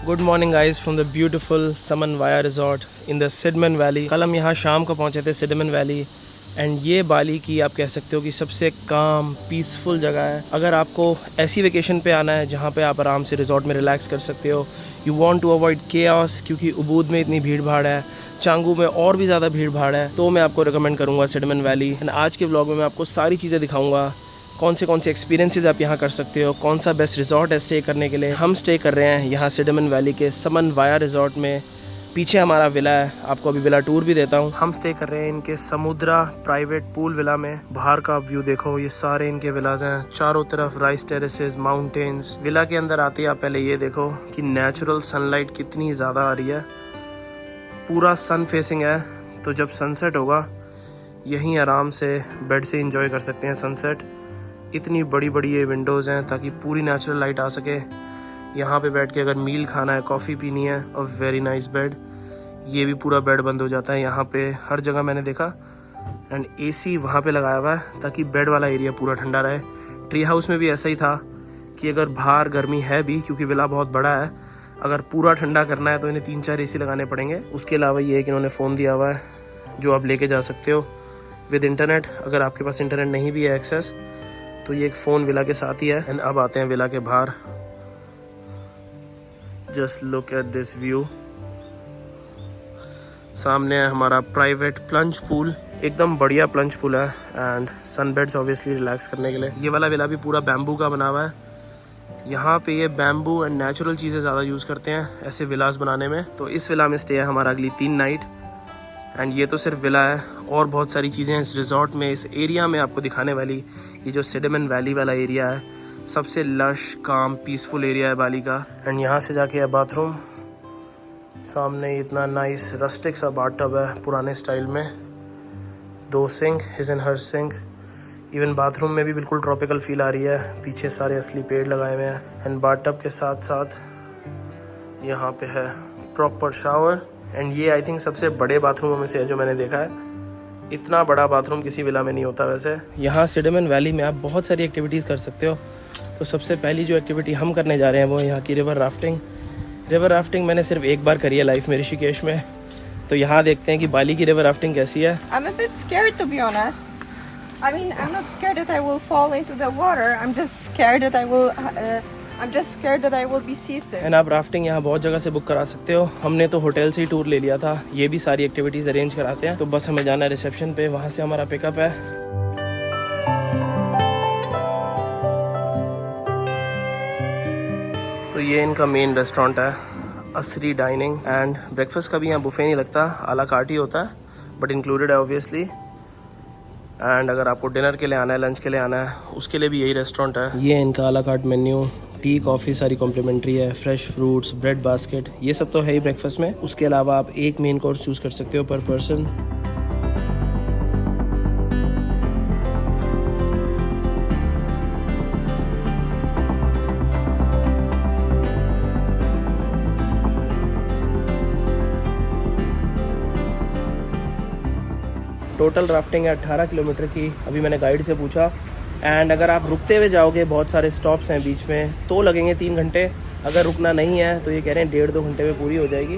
Good morning guys from the beautiful Samanvaya resort in the सिडमन valley. कल हम यहाँ शाम को पहुँचे थे सिडमन वैली एंड ये बाली की आप कह सकते हो कि सबसे काम पीसफुल जगह है। अगर आपको ऐसी वेकेशन पे आना है जहाँ पे आप आराम से रिजॉर्ट में रिलैक्स कर सकते हो, you want to avoid chaos, क्योंकि उबूद में इतनी भीड़ भाड़ है, चांगू में और भी ज़्यादा भीड़ भाड़ है, तो मैं आपको रिकमेंड करूँगा सिडमन वैली। एंड आज के व्लॉग में मैं आपको सारी चीज़ें दिखाऊँगा, कौन से एक्सपीरियंसेस आप यहाँ कर सकते हो, कौन सा बेस्ट रिजॉर्ट है स्टे करने के लिए। हम स्टे कर रहे हैं यहाँ सिडमन वैली के समन वाया रिजॉर्ट में। पीछे हमारा विला है, आपको अभी विला टूर भी देता हूँ। हम स्टे कर रहे हैं इनके समुद्रा प्राइवेट पूल विला में। बाहर का व्यू देखो, ये सारे इनके विलाज हैं, चारों तरफ राइस टेरेसेस, माउंटेन्स। विला के अंदर आते ही आप पहले ये देखो कि नेचुरल सनलाइट कितनी ज़्यादा आ रही है, पूरा सन फेसिंग है। तो जब सनसेट होगा यहीं आराम से बेड से इंजॉय कर सकते हैं सनसेट। इतनी बड़ी बड़ी ये विंडोज़ हैं ताकि पूरी नेचुरल लाइट आ सके। यहाँ पे बैठ के अगर मील खाना है, कॉफ़ी पीनी है, और वेरी नाइस बेड। ये भी पूरा बेड बंद हो जाता है यहाँ पे, हर जगह मैंने देखा। एंड एसी वहाँ पे लगाया हुआ है ताकि बेड वाला एरिया पूरा ठंडा रहे। ट्री हाउस में भी ऐसा ही था कि अगर बाहर गर्मी है भी, क्योंकि विला बहुत बड़ा है, अगर पूरा ठंडा करना है तो इन्हें 3-4 एसी लगाने पड़ेंगे। उसके अलावा ये है कि इन्होंने फ़ोन दिया हुआ है जो आप लेके जा सकते हो विद इंटरनेट। अगर आपके पास इंटरनेट नहीं भी है एक्सेस, तो ये एक फ़ोन विला के साथ ही है। एंड अब आते हैं विला के बाहर। Just look at this view. सामने है हमारा प्राइवेट प्लंज पूल, एकदम बढ़िया प्लंज पूल है। एंड सनबेड्स ऑब्वियसली रिलैक्स करने के लिए। ये वाला विला भी पूरा बैम्बू का बना हुआ है। यहाँ पे ये बैम्बू एंड नेचुरल चीज़ें ज़्यादा यूज़ करते हैं ऐसे विलास बनाने में। तो इस विला में स्टे है हमारा अगली 3 नाइट। एंड ये तो सिर्फ विला है, और बहुत सारी चीज़ें हैं इस रिजॉर्ट में, इस एरिया में आपको दिखाने वाली। ये जो सिडमन वैली वाला एरिया है, सबसे लश काम पीसफुल एरिया है बाली का। एंड यहाँ से जाके है बाथरूम। सामने इतना नाइस रस्टिक सा बाथटब है पुराने स्टाइल में, 2 sink, his and her sink. Even bathroom में भी बिल्कुल ट्रॉपिकल फील आ रही है। पीछे सारे असली पेड़ लगाए हुए हैं। एंड बाथटब के साथ साथ यहाँ पे है प्रॉपर शावर। एंड ये आई थिंक सबसे बड़े बाथरूमों में से है जो मैंने देखा है। इतना बड़ा बाथरूम किसी विला में नहीं होता वैसे। यहाँ सिडमन वैली में आप बहुत सारी एक्टिविटीज़ कर सकते हो। तो सबसे पहली जो एक्टिविटी हम करने जा रहे हैं वो यहाँ की रिवर राफ्टिंग। रिवर राफ्टिंग मैंने सिर्फ एक बार करी है लाइफ में, ऋषिकेश में। तो यहाँ देखते हैं कि बाली की रिवर राफ्टिंग कैसी है। I'm a bit scared to be honest. I mean, I'm not scared that I will fall into the water. I'm just scared that I will be seasick. And आप राफ्टिंग यहाँ बहुत जगह से book करा सकते हो। हमने तो होटल से ही टूर ले लिया था। ये भी सारी एक्टिविटीज़ अरेंज कराते हैं। तो बस हमें जाना है रिसेप्शन पे, वहाँ से हमारा पिकअप है। तो ये इनका मेन रेस्टोरेंट है, असरी डाइनिंग। एंड ब्रेकफास्ट का भी यहाँ बुफे नहीं लगता, आला कार्ट ही होता है, बट इंक्लूडेड है ऑब्वियसली। एंड अगर आपको डिनर के लिए आना है, लंच के लिए आना है, उसके लिए भी यही रेस्टोरेंट है। ये इनका आला कार्ट मेन्यू, टी कॉफ़ी सारी कॉम्प्लीमेंट्री है, फ्रेश फ्रूट्स, ब्रेड बास्केट, ये सब तो है ही ब्रेकफास्ट में। उसके अलावा आप एक मेन कोर्स चूज़ कर सकते हो पर पर्सन। टोटल राफ्टिंग है 18 किलोमीटर की, अभी मैंने गाइड से पूछा। एंड अगर आप रुकते हुए जाओगे, बहुत सारे स्टॉप्स हैं बीच में, तो लगेंगे 3 घंटे। अगर रुकना नहीं है तो ये कह रहे हैं 1.5-2 घंटे में पूरी हो जाएगी।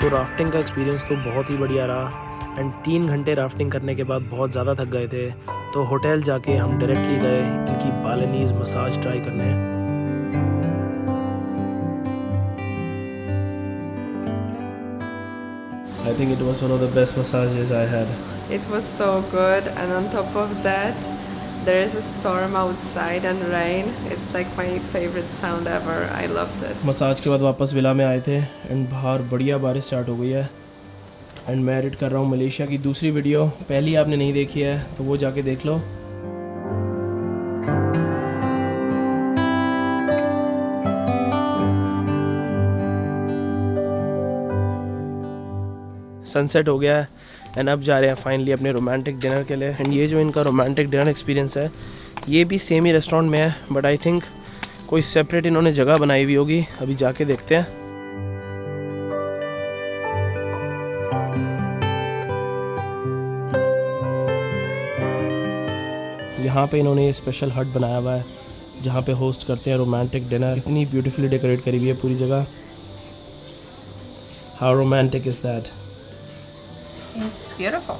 तो राफ्टिंग का एक्सपीरियंस तो बहुत ही बढ़िया रहा। एंड 3 घंटे राफ्टिंग करने के बाद बहुत ज़्यादा थक गए थे, तो होटल जाके हम डायरेक्टली गए इनकी बालिनीज मसाज ट्राई करने। I think it was one of the best massages I had. It was so good, and on top of that, there is a storm outside and rain. It's like my favorite sound ever. I loved it. Massage के बाद वापस villa में आए थे and बाहर बढ़िया बारिश start हो गई है। एंड मैं एडिट कर रहा हूँ मलेशिया की दूसरी वीडियो, पहली आपने नहीं देखी है तो वो जाके देख लो। सनसेट हो गया है एंड अब जा रहे हैं फाइनली अपने रोमांटिक डिनर के लिए। एंड ये जो इनका रोमांटिक डिनर एक्सपीरियंस है, ये भी सेम ही रेस्टोरेंट में है, बट आई थिंक कोई सेपरेट इन्होंने जगह बनाई हुई होगी। अभी जाके देखते हैं। यहाँ पे इन्होंने ये स्पेशल हट बनाया हुआ है जहाँ पे होस्ट करते हैं रोमांटिक डिनर। इतनी ब्यूटीफुली डेकोरेट करी हुई है पूरी जगह। How romantic is that? It's beautiful.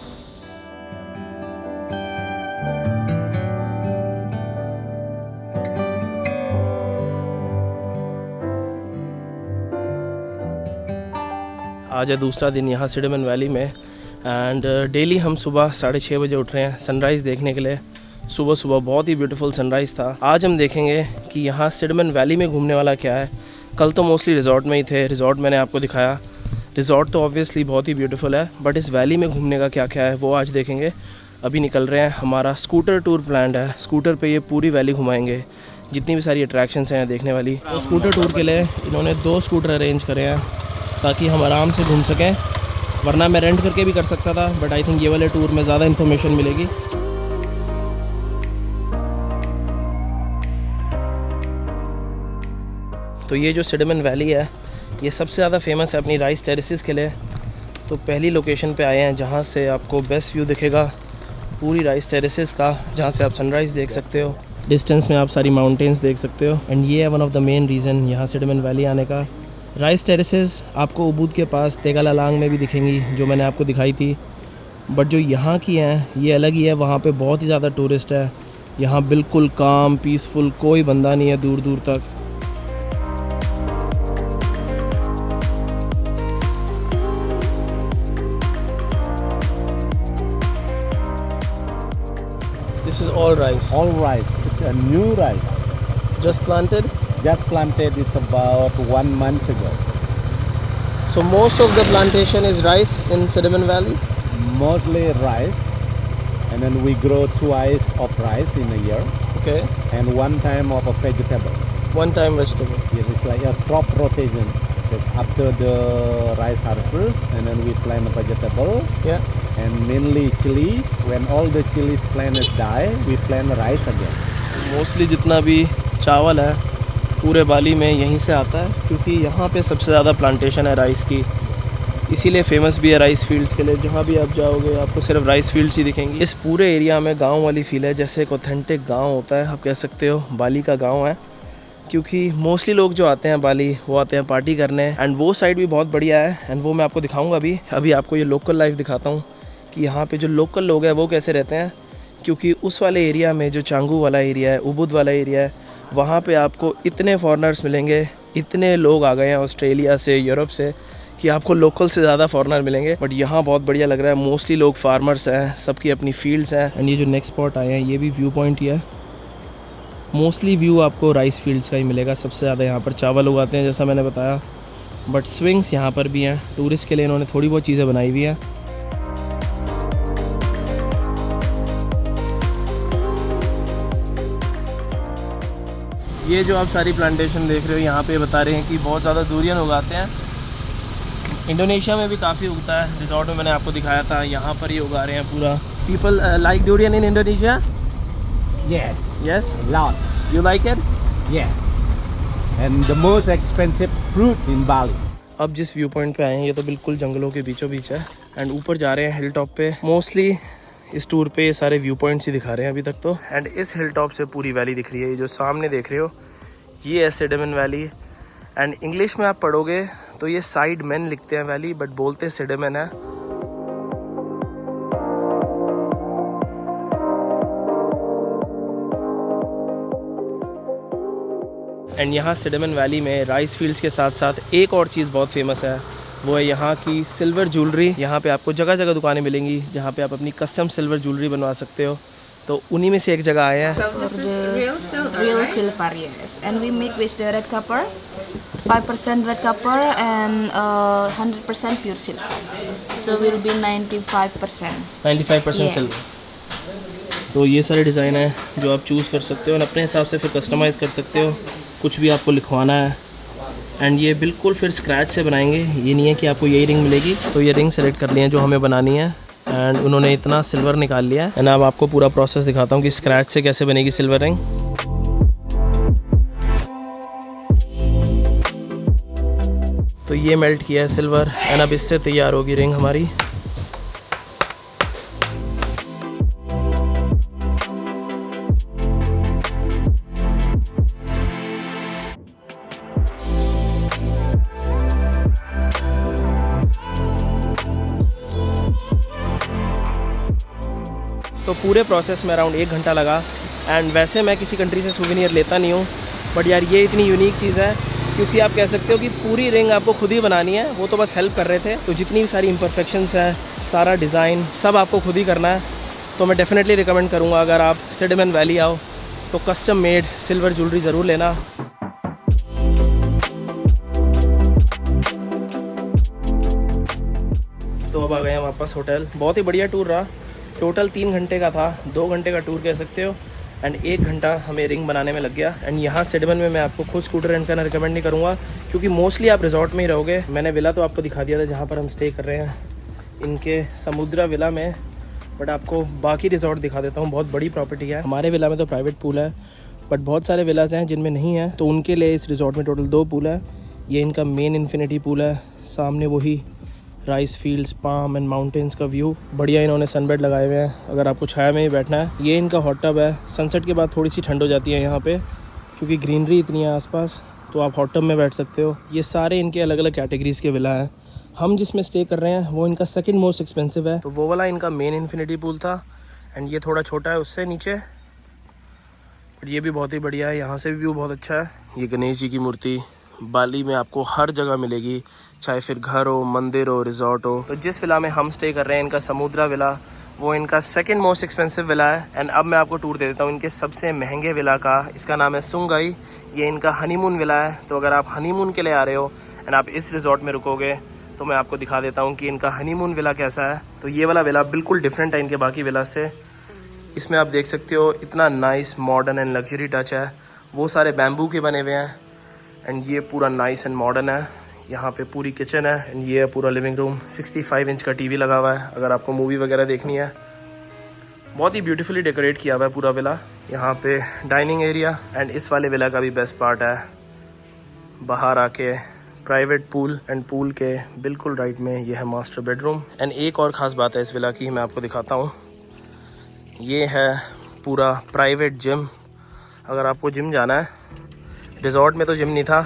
आज है दूसरा दिन यहाँ सिडमन वैली में एंड डेली हम सुबह 6:30 बजे उठ रहे हैं सनराइज़ देखने के लिए। सुबह सुबह बहुत ही ब्यूटीफुल सनराइज़ था। आज हम देखेंगे कि यहाँ सिडमन वैली में घूमने वाला क्या है। कल तो मोस्टली रिजॉर्ट में ही थे, रिजॉर्ट मैंने आपको दिखाया। रिजॉर्ट तो ऑब्वियसली बहुत ही ब्यूटीफुल है, बट इस वैली में घूमने का क्या क्या है वो आज देखेंगे। अभी निकल रहे हैं, हमारा स्कूटर टूर प्लान्ड है। स्कूटर पे ये पूरी वैली घुमाएंगे, जितनी भी सारी अट्रैक्शंस हैं देखने वाली। तो स्कूटर टूर के लिए इन्होंने 2 स्कूटर अरेंज करे हैं ताकि हम आराम से घूम सकें, वरना मैं रेंट करके भी कर सकता था, बट आई थिंक ये वाले टूर में ज़्यादा इन्फॉर्मेशन मिलेगी। तो ये जो सिडमन वैली है ये सबसे ज़्यादा फेमस है अपनी राइस टेरेसेस के लिए। तो पहली लोकेशन पे आए हैं जहाँ से आपको बेस्ट व्यू दिखेगा पूरी राइस टेरेसेस का, जहाँ से आप सनराइज़ देख सकते हो। डिस्टेंस में आप सारी माउंटेन्स देख सकते हो एंड ये है one of the main reason यहाँ सिडमन वैली आने का। राइस टेरेसेस आपको उबूद के पास तेगालालांग में भी दिखेंगी, जो मैंने आपको दिखाई थी, बट जो यहाँ की हैं ये अलग ही है। वहाँ पे बहुत ही ज़्यादा टूरिस्ट है। यहाँ बिल्कुल काम, पीसफुल, कोई बंदा नहीं है दूर दूर तक। This is all rice. All rice. It's a new rice. Just planted? Just planted. It's about 1 month ago. So most of the plantation is rice in Sidaman Valley? Mostly rice. And then we grow twice of rice in a year. Okay. And 1 time of a vegetable. One time vegetable. It is like a crop rotation. That after the rice harvest, and then we plant a vegetable. Yeah. And mainly chilies. When all the chilies planted die, we plant rice again. Mostly जितना भी चावल है पूरे बाली में यहीं से आता है, क्योंकि यहाँ पे सबसे ज़्यादा प्लांटेशन है राइस की, इसीलिए फेमस भी है राइस फील्ड्स के लिए। जहाँ भी आप जाओगे आपको सिर्फ राइस फील्ड्स ही दिखेंगी। इस पूरे एरिया में गांव वाली फील है, जैसे एक ऑथेंटिक गांव होता है, आप कह सकते हो बाली का गांव है। क्योंकि मोस्टली लोग जो आते हैं बाली वो आते हैं पार्टी करने, एंड वो साइड भी बहुत बढ़िया है एंड वो मैं आपको दिखाऊँगा। अभी आपको ये लोकल लाइफ दिखाता हूँ कि यहाँ पर जो लोकल लोग हैं वो कैसे रहते हैं। क्योंकि उस वाले एरिया में जो चांगू वाला एरिया है, उबुद वाला एरिया है, वहाँ पे आपको इतने फॉरेनर्स मिलेंगे, इतने लोग आ गए हैं ऑस्ट्रेलिया से, यूरोप से, कि आपको लोकल से ज़्यादा फॉरेनर मिलेंगे। बट यहाँ बहुत बढ़िया लग रहा है। मोस्टली लोग फार्मर्स हैं, सबकी अपनी फील्ड्स हैं। एंड ये जो नेक्स्ट स्पॉट आए हैं ये भी व्यू पॉइंट ही है। मोस्टली व्यू आपको राइस फील्ड्स का ही मिलेगा। सबसे ज़्यादा यहाँ पर चावल उगाते हैं जैसा मैंने बताया, बट स्विंग्स यहाँ पर भी हैं। टूरिस्ट के लिए इन्होंने थोड़ी बहुत चीज़ें बनाई हुई हैं। ये जो आप सारी प्लांटेशन देख रहे हो यहाँ पे बता रहे हैं कि बहुत ज़्यादा डूरियन उगाते हैं। इंडोनेशिया में भी काफ़ी उगता है, रिजॉर्ट में मैंने आपको दिखाया था। यहाँ पर ही उगा रहे हैं पूरा। People like durian in Indonesia? Yes. Yes? Lot. You like it? Yes. And the most expensive fruit in Bali. अब जिस व्यू पॉइंट पे आए हैं ये तो बिल्कुल जंगलों के बीचों बीच है एंड ऊपर जा रहे हैं हिल टॉप पे। मोस्टली इस टूर पे सारे व्यू पॉइंट्स ही दिखा रहे हैं अभी तक तो। एंड इस हिल टॉप से पूरी वैली दिख रही है। ये जो सामने देख रहे हो ये है सिडमन वैली। एंड इंग्लिश में आप पढ़ोगे तो ये साइड मैन लिखते हैं वैली, बट बोलते सिडमन है। एंड यहाँ सिडमन वैली में राइस फील्ड्स के साथ साथ एक और चीज़ बहुत फेमस है, वो है यहाँ की सिल्वर ज्वेलरी। यहाँ पे आपको जगह जगह दुकानें मिलेंगी जहाँ पे आप अपनी कस्टम सिल्वर ज्वेलरी बनवा सकते हो। तो उन्हीं में से एक जगह आए हैं। So this is real silver, Real right? silver, yes. And we make with the red copper, 5% red copper and 100% pure silver. So will be 95%. 95% Yes. Silver. तो ये सारे डिज़ाइन हैं जो आप चूज़ कर सकते हो और अपने हिसाब से फिर कस्टमाइज़ कर सकते हो। कुछ भी आपको लिखवाना है एंड ये बिल्कुल फिर स्क्रैच से बनाएंगे। ये नहीं है कि आपको यही रिंग मिलेगी। तो ये रिंग सेलेक्ट कर लिए हैं जो हमें बनानी है एंड उन्होंने इतना सिल्वर निकाल लिया है। एंड अब आपको पूरा प्रोसेस दिखाता हूँ कि स्क्रैच से कैसे बनेगी सिल्वर रिंग। तो ये मेल्ट किया है सिल्वर एंड अब इससे तैयार होगी रिंग हमारी। तो पूरे प्रोसेस में अराउंड 1 घंटा लगा। एंड वैसे मैं किसी कंट्री से सूवेनियर लेता नहीं हूँ, बट यार ये इतनी यूनिक चीज़ है क्योंकि आप कह सकते हो कि पूरी रिंग आपको खुद ही बनानी है, वो तो बस हेल्प कर रहे थे। तो जितनी भी सारी इम्परफेक्शंस हैं, सारा डिज़ाइन सब आपको खुद ही करना है। तो मैं डेफिनेटली रिकमेंड करूँगा अगर आप सिडमन वैली आओ तो कस्टम मेड सिल्वर ज्वेलरी ज़रूर लेना। तो अब आ गए हम वापस होटल। बहुत ही बढ़िया टूर रहा, टोटल 3 घंटे का था, 2 घंटे का टूर कह सकते हो। एंड 1 घंटा हमें रिंग बनाने में लग गया। एंड यहाँ सिडमन में मैं आपको खुद स्कूटर रेंट करना रिकमेंड नहीं करूँगा क्योंकि मोस्टली आप रिजॉर्ट में ही रहोगे। मैंने विला तो आपको दिखा दिया था जहाँ पर हम स्टे कर रहे हैं, इनके समुद्रा विला में, बट आपको बाकी रिजॉर्ट दिखा देता हूँ। बहुत बड़ी प्रॉपर्टी है। हमारे विला में तो प्राइवेट पूल है, बट बहुत सारे विलाज हैं जिनमें नहीं है, तो उनके लिए इस रिजॉर्ट में टोटल 2 पूल है। ये इनका मेन इन्फिनिटी पूल है, सामने वही rice fields, palm and mountains का व्यू। बढ़िया इन्होंने सनबेड लगाए हुए हैं अगर आपको छाया में ही बैठना है। ये इनका हॉट टब है। सनसेट के बाद थोड़ी सी ठंड हो जाती है यहाँ पे क्योंकि ग्रीनरी इतनी है आसपास, तो आप हॉट टब में बैठ सकते हो। ये सारे इनके अलग अलग कैटेगरीज के विला हैं। हम जिसमें स्टे कर रहे हैं वो इनका सेकंड मोस्ट एक्सपेंसिव है, तो वो वाला इनका मेन इन्फिनिटी पूल था। एंड ये थोड़ा छोटा है उससे नीचे, बट ये भी बहुत ही बढ़िया है। यहाँ से भी व्यू बहुत अच्छा है। ये गणेश जी की मूर्ति बाली में आपको हर जगह मिलेगी, चाहे फिर घर हो, मंदिर हो, रिजॉर्ट हो। तो जिस विला में हम स्टे कर रहे हैं, इनका समुद्रा विला, वो इनका सेकंड मोस्ट एक्सपेंसिव विला है। एंड अब मैं आपको टूर दे देता हूँ इनके सबसे महंगे विला का। इसका नाम है सुंगाई। ये इनका हनीमून विला है। तो अगर आप हनीमून के लिए आ रहे हो एंड आप इस रिजॉर्ट में रुकोगे तो मैं आपको दिखा देता हूँ कि इनका हनीमून विला कैसा है। तो ये वाला विला बिल्कुल डिफरेंट है इनके बाकी विला से। इसमें आप देख सकते हो इतना nice modern and luxury touch है। वो सारे बैम्बू के बने हुए हैं एंड ये पूरा नाइस एंड मॉडर्न है। यहाँ पे पूरी किचन है एंड ये है पूरा लिविंग रूम। 65 इंच का टीवी लगा हुआ है अगर आपको मूवी वगैरह देखनी है। बहुत ही ब्यूटीफुली डेकोरेट किया हुआ है पूरा विला। यहाँ पे डाइनिंग एरिया। एंड इस वाले विला का भी बेस्ट पार्ट है, बाहर आके प्राइवेट पूल, एंड पूल के बिल्कुल राइट में ये है मास्टर बेडरूम। एंड एक और ख़ास बात है इस विला की, मैं आपको दिखाता हूँ। ये है पूरा प्राइवेट जिम। अगर आपको जिम जाना है, रिजॉर्ट में तो जिम नहीं था,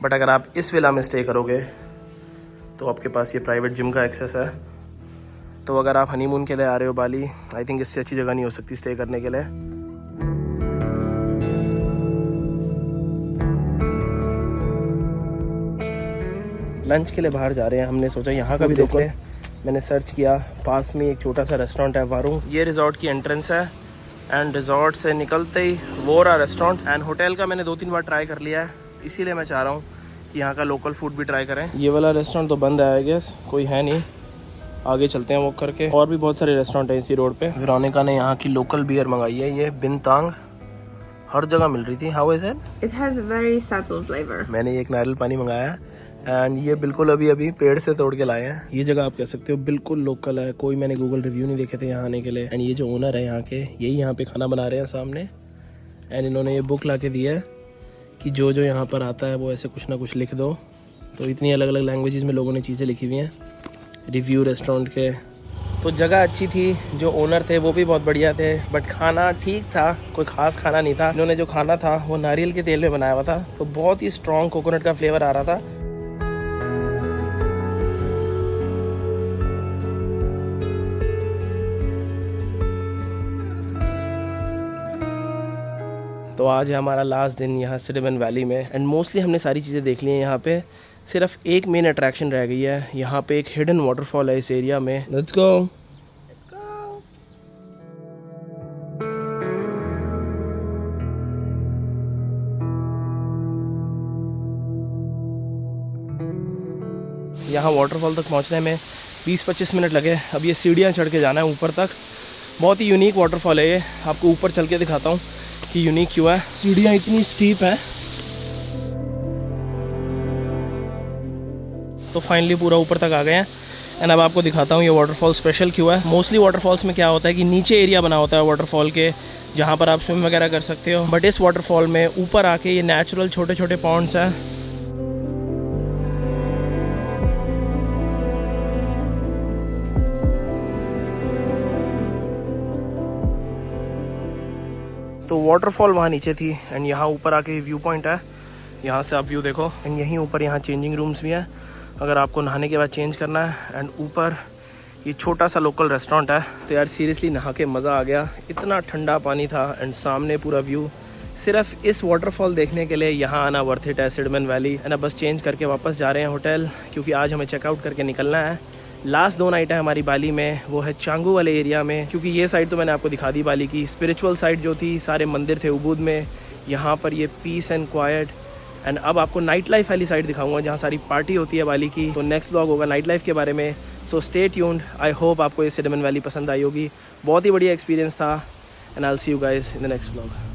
बट अगर आप इस विला में स्टे करोगे तो आपके पास ये प्राइवेट जिम का एक्सेस है। तो अगर आप हनीमून के लिए आ रहे हो बाली, आई थिंक इससे अच्छी जगह नहीं हो सकती स्टे करने के लिए। लंच के लिए बाहर जा रहे हैं, हमने सोचा यहाँ का भी देख लें। मैंने सर्च किया, पास में एक छोटा सा रेस्टोरेंट है वारूंग। ये रिजॉर्ट की एंट्रेंस है एंड रिजॉर्ट से निकलते ही वो रहा रेस्टोरेंट। एंड होटल का मैंने 2-3 बार ट्राई कर लिया है, इसीलिए मैं चाह रहा हूँ कि यहाँ का लोकल फूड भी ट्राई करें। ये वाला रेस्टोरेंट तो बंद है आई गेस, कोई है नहीं। आगे चलते हैं वॉक करके। और भी बहुत सारे रेस्टोरेंट हैं इसी रोड पे। वेरोनिका ने यहाँ की लोकल बियर मंगाई है, ये बिनतांग, हर जगह मिल रही थी। How is it? It has very subtle flavor. मैंने एक नारियल पानी मंगाया है एंड ये बिल्कुल अभी पेड़ से तोड़ के लाए हैं। ये जगह आप कह सकते हो बिल्कुल लोकल है, कोई मैंने गूगल रिव्यू नहीं देखे थे यहाँ आने के लिए। एंड ये जो ओनर है यहाँ के, यही यहाँ पे खाना बना रहे हैं सामने। एंड इन्होंने ये बुक ला के दिया है कि जो जो यहाँ पर आता है वो ऐसे कुछ ना कुछ लिख दो। तो इतनी अलग अलग लैंग्वेजेस में लोगों ने चीज़ें लिखी हुई हैं रिव्यू रेस्टोरेंट के। तो जगह अच्छी थी, जो ओनर थे वो भी बहुत बढ़िया थे, बट खाना ठीक था, कोई ख़ास खाना नहीं था। इन्होंने जो खाना था वो नारियल के तेल में बनाया हुआ था, तो बहुत ही स्ट्रॉन्ग कोकोनट का फ्लेवर आ रहा था। तो आज है हमारा लास्ट दिन यहाँ सिडमन वैली में एंड मोस्टली हमने सारी चीज़ें देख ली हैं। यहाँ पे सिर्फ एक मेन अट्रैक्शन रह गई है। यहाँ पे एक हिडन वाटरफॉल है इस एरिया में। Let's go. यहाँ वाटरफॉल तक पहुँचने में 20-25 मिनट लगे। अब ये सीढ़ियाँ चढ़ के जाना है ऊपर तक। बहुत ही यूनिक वाटरफॉल है ये, आपको ऊपर चल के दिखाता हूँ कि यूनिक क्यों है। सीढ़ियाँ इतनी स्टीप हैं। तो फाइनली पूरा ऊपर तक आ गए हैं एंड अब आपको दिखाता हूँ ये वाटरफॉल स्पेशल क्यों है। मोस्टली वाटरफॉल्स में क्या होता है कि नीचे एरिया बना होता है वाटरफॉल के, जहाँ पर आप स्विम वगैरह कर सकते हो, बट इस वाटरफॉल में ऊपर आके ये नेचुरल छोटे छोटे पॉन्ड्स हैं। तो वाटरफॉल वहाँ नीचे थी एंड यहाँ ऊपर आके व्यू पॉइंट है, यहाँ से आप व्यू देखो। एंड यहीं ऊपर यहाँ चेंजिंग रूम्स भी हैं अगर आपको नहाने के बाद चेंज करना है। एंड ऊपर ये छोटा सा लोकल रेस्टोरेंट है। तो यार सीरियसली नहा के मज़ा आ गया, इतना ठंडा पानी था एंड सामने पूरा व्यू। सिर्फ इस वाटरफॉल देखने के लिए यहाँ आना वर्थ इट है, सिडमन वैली। है ना, बस चेंज करके वापस जा रहे हैं होटल, क्योंकि आज हमें चेकआउट करके निकलना है। लास्ट 2 नाइट है हमारी बाली में, वो है चांगू वाले एरिया में, क्योंकि ये साइड तो मैंने आपको दिखा दी बाली की। स्पिरिचुअल साइड जो थी, सारे मंदिर थे उबूद में, यहाँ पर ये पीस एंड क्वाइट। एंड अब आपको नाइट लाइफ वाली साइड दिखाऊंगा जहाँ सारी पार्टी होती है बाली की। तो नेक्स्ट व्लॉग होगा नाइट लाइफ के बारे में। So stay tuned. I hope आपको ये सिडमन वैली पसंद आई होगी। बहुत ही बढ़िया एक्सपीरियंस था and I will see you guys in the next vlog.